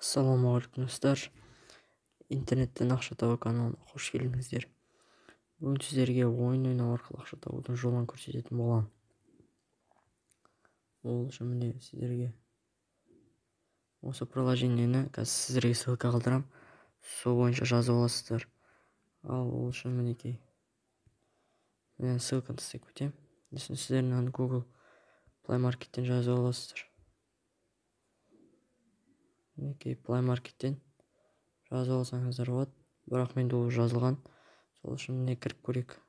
Ассалаумағалейкум достар. Интернеттен ақша табу каналына қош келдіңіздер. Бүгін сіздерге ойын ойнау арқылы ақша табудың жолын көрсететін боламын. Ол үшін міне сіздерге осы приложениені қазір сіздерге ссылка қалдырамын. Сол бойынша жазып аласыздар. Ал ол үшін мінекей мен ссылканы тастап кетемін. Сіздер мынаны Google Play Market'тен жазып аласыздар. Мінекей Play Market'тен жазып алсаңыздар болады. Бірақ менде ол жазылған. Сол үшін міне кіріп көрейік.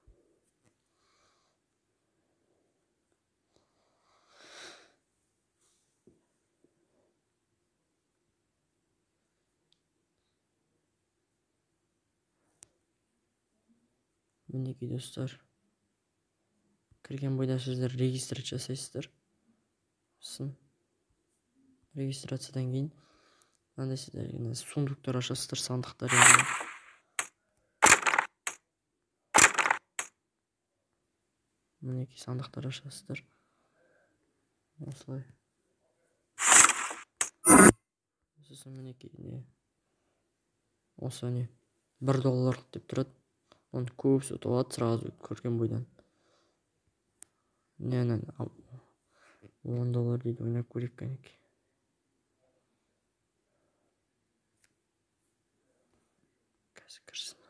Мінекей достар. Кірген бойда сіздер регистрация жасайсыздар. Регистрациядан кейін мынандай сіздер сундуктар ашасыздар, сандықтар. Мінекей сандықтар ашасыздар. Осылай. Сосын мінекей осы не $1 деп тұрады. Оны көбісі ұтып алады сразу көрген бойдан. $10 дейді, ойнап көрейік кәнекей. Қазір кірсін.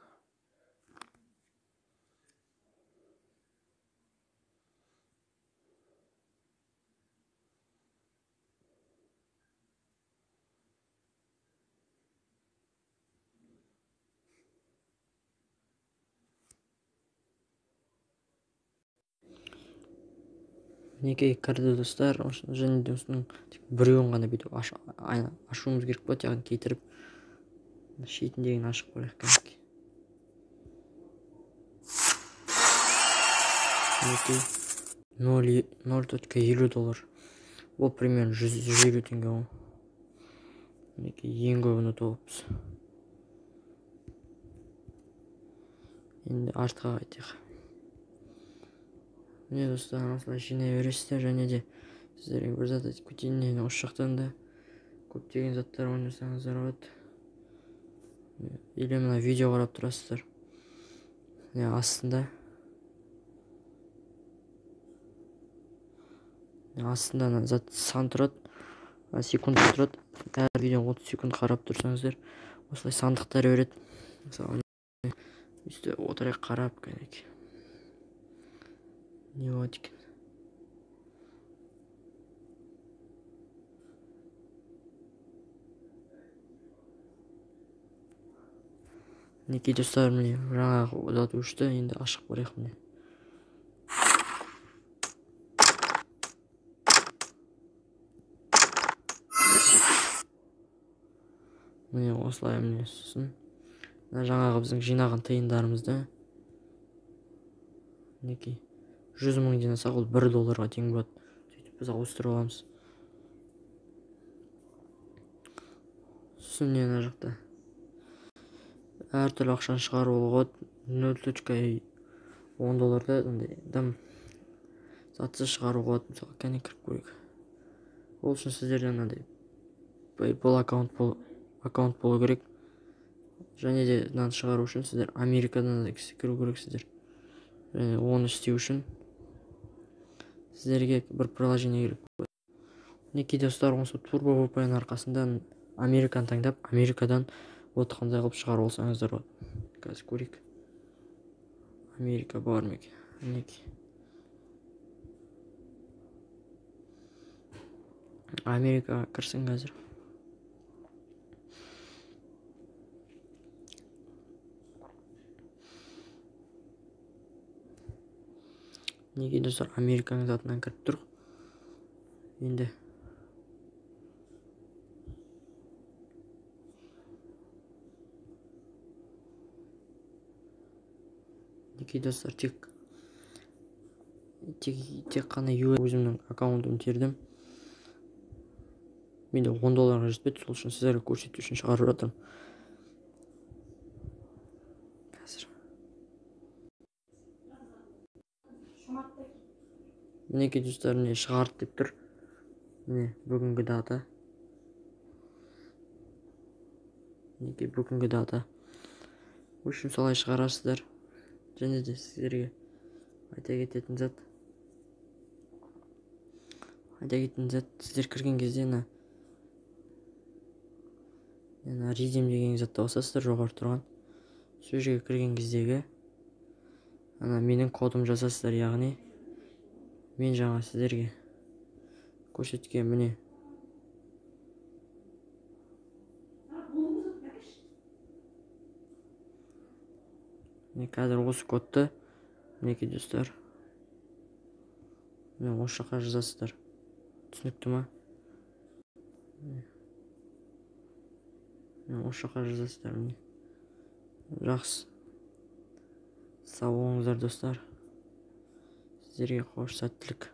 Мінекей кірді достар. Және де осының біреуін ғана бүйтіп ашуымыз керек болады, яғни кетіріп шетіндегін ашып қояйық кәнекей. Мінекей $0.50. Ол примерно 150 теңге ғой. Мінекей ең көбін ұтып алыппыз. Енді артқа қайтайық. Міне достар, осылай жинай бересіздер. Және де сіздерге бір зат айтып кетейін. Осы жақтан да көптеген заттар ойнасаңыздар болады. Или мына видео қарап тұрасыздар. Астында зат сан тұрады, секунд тұрады. Әр видео 30 секунд қарап тұрсаңыздар, осылай сандықтар береді. Мысалы, үсті отырайық қарап кәнекей. Не болады екен? Мінекей достар, міне жаңағы зат өшті. Енді ашық барайық міне. Міне осылай міне сосын жаңағы біздің жинаған тиындарымызды мінекей 100 мың ден асақ, ол $1 тең болады. Сөйтіп біз ауыстырып аламыз. Сосын мына жақта әртүрлі ақшаны шығаруға болады. $0.10 затсыз шығаруға болады. Мысалы, кәне кіріп көрейік. Ол үшін сіздерде мынандай PayPal аккаунт болу керек. Және де мынаны шығару үшін сіздер Америкадан кіру керексіздер. Және оны істеу үшін сіздерге бір приложение керек болады. Мінекей достар, осы Turbo VPN арқасында Американы таңдап, Америкадан қандай қылып шығарып алсаңыздар болады. Қазір көрейік. Америка бар ма екен? Мінекей. Америкаға кірсін қазір. Мінекей достар, Американың затынан кіріп тұр. Енді мінекей достар, тек қана өзімнің аккаунтымды тердім. Менде $10 жетпеді, сол үшін сіздерге көрсету үшін шығарып жатырмын. Қазір. Мінекей достар, міне шығарды деп тұр. Міне бүгінгі дата. мінекей бүгінгі дата. В общем, солай шығарасыздар. Және де сіздерге айта кететін зат, сіздер кірген кезде redeem деген затты басасыздар, жоғары тұрған. Сол жерге кірген кездегі менің кодым жазасыздар, яғни мен жаңа сіздерге көрсеткен міне қазір осы кодты мінекей достар, мен осы жаққа жазасыздар. Түсінікті ма? Мен осы жаққа жазасыздар. Жақсы. Сау болыңыздар достар. Сіздерге қош сәттілік.